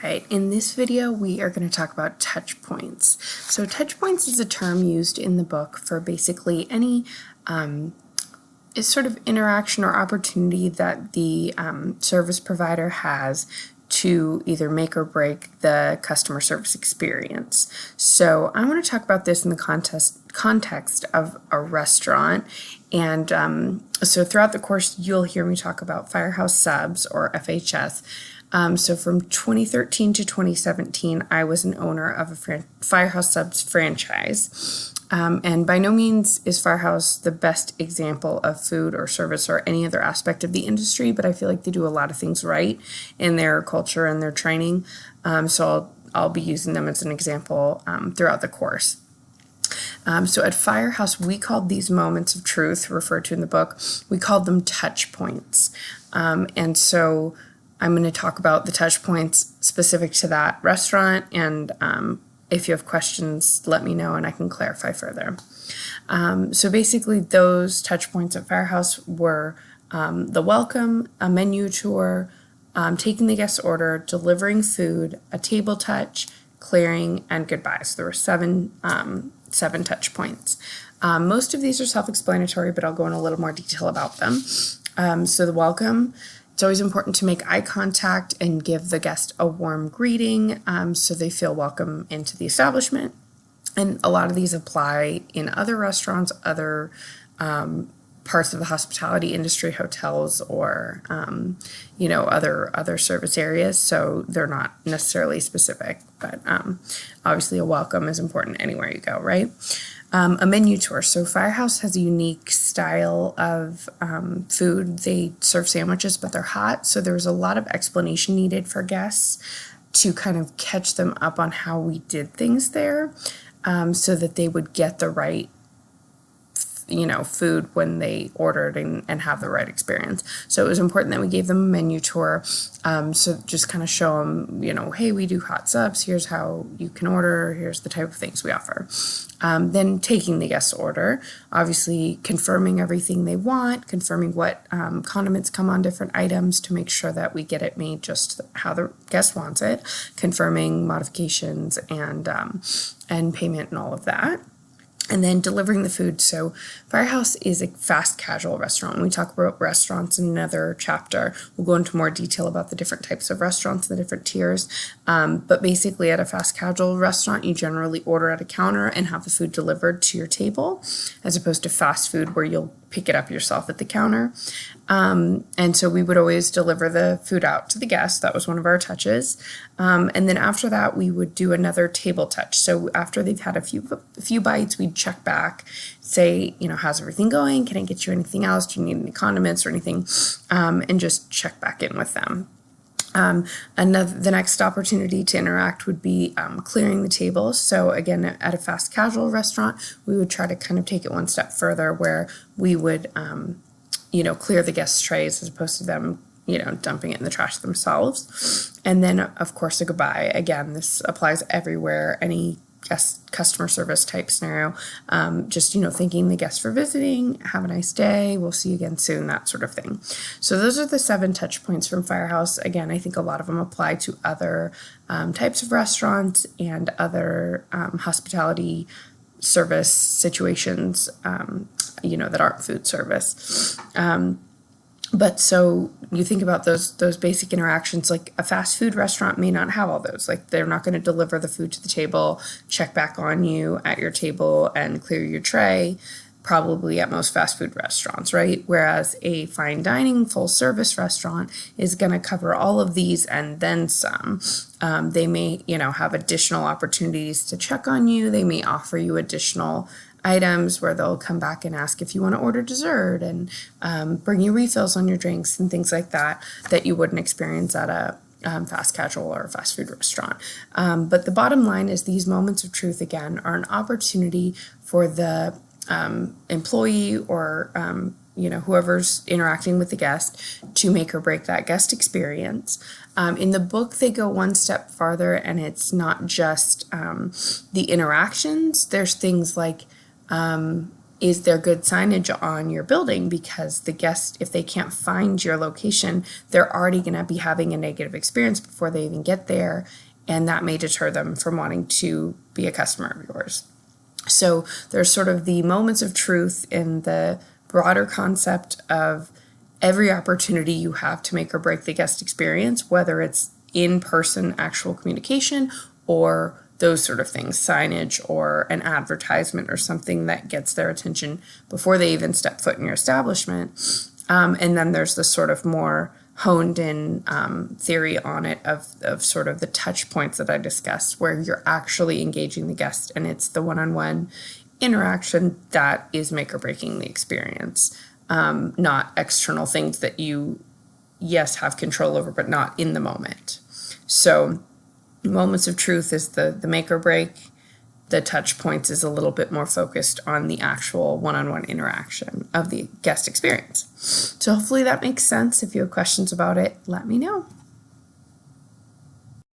Alright, in this video we are going to talk about touch points. So touch points is a term used in the book for basically any sort of interaction or opportunity that the service provider has to either make or break the customer service experience. So I want to talk about this in the context of a restaurant, and so throughout the course you'll hear me talk about Firehouse Subs, or FHS. So from 2013 to 2017, I was an owner of a Firehouse Subs franchise. And by no means is Firehouse the best example of food or service or any other aspect of the industry, but I feel like they do a lot of things right in their culture and their training. So I'll be using them as an example throughout the course. So at Firehouse, we called these moments of truth, referred to in the book, we called them touch points. And so I'm going to talk about the touch points specific to that restaurant, and if you have questions, let me know and I can clarify further. So basically those touch points at Firehouse were the welcome, a menu tour, taking the guest's order, delivering food, a table touch, clearing, and goodbye. So there were seven touch points. Most of these are self-explanatory, but I'll go in a little more detail about them. So the welcome. It's always important to make eye contact and give the guest a warm greeting so they feel welcome into the establishment. And a lot of these apply in other restaurants, other parts of the hospitality industry, hotels, or other service areas. So they're not necessarily specific, but obviously a welcome is important anywhere you go, right? A menu tour. So Firehouse has a unique style of food. They serve sandwiches, but they're hot. So there was a lot of explanation needed for guests to kind of catch them up on how we did things there, so that they would get the right food when they ordered and have the right experience. So it was important that we gave them a menu tour, so just kind of show them, hey, we do hot subs, here's how you can order, here's the type of things we offer. Then taking the guest's order, obviously confirming everything they want, confirming what condiments come on different items to make sure that we get it made just how the guest wants it, confirming modifications and payment and all of that. And then delivering the food. So Firehouse is a fast casual restaurant. When we talk about restaurants in another chapter, we'll go into more detail about the different types of restaurants, the different tiers. But basically at a fast casual restaurant, you generally order at a counter and have the food delivered to your table, as opposed to fast food where you'll pick it up yourself at the counter. And so we would always deliver the food out to the guest. That was one of our touches. And then after that, we would do another table touch. So after they've had a few bites, we'd check back, say, how's everything going? Can I get you anything else? Do you need any condiments or anything? And just check back in with them. The next opportunity to interact would be clearing the table. So again, at a fast casual restaurant, we would try to kind of take it one step further, where we would clear the guests' trays as opposed to them dumping it in the trash themselves. And then of course a goodbye. Again, this applies everywhere, any customer service type scenario. Just thanking the guests for visiting, have a nice day, we'll see you again soon, that sort of thing. So those are the 7 touch points from Firehouse. Again, I think a lot of them apply to other types of restaurants and other hospitality service situations that aren't food service. But so you think about those basic interactions, like a fast food restaurant may not have all those. Like they're not going to deliver the food to the table, check back on you at your table, and clear your tray, probably at most fast food restaurants, right? Whereas a fine dining full service restaurant is going to cover all of these and then some. They may, have additional opportunities to check on you. They may offer you additional items where they'll come back and ask if you want to order dessert and bring you refills on your drinks and things like that you wouldn't experience at a fast casual or fast food restaurant. But the bottom line is these moments of truth, again, are an opportunity for the employee or whoever's interacting with the guest to make or break that guest experience. In the book, they go one step farther, and it's not just the interactions. There's things like is there good signage on your building? Because the guest, if they can't find your location, they're already going to be having a negative experience before they even get there, and that may deter them from wanting to be a customer of yours. So there's sort of the moments of truth in the broader concept of every opportunity you have to make or break the guest experience, whether it's in-person actual communication or those sort of things, signage or an advertisement or something that gets their attention before they even step foot in your establishment. And then there's the sort of more honed in theory on it of sort of the touch points that I discussed, where you're actually engaging the guest and it's the one-on-one interaction that is make or breaking the experience, not external things that you, yes, have control over, but not in the moment. So moments of truth is the make or break. The touch points is a little bit more focused on the actual one-on-one interaction of the guest experience. So hopefully that makes sense. If you have questions about it, let me know.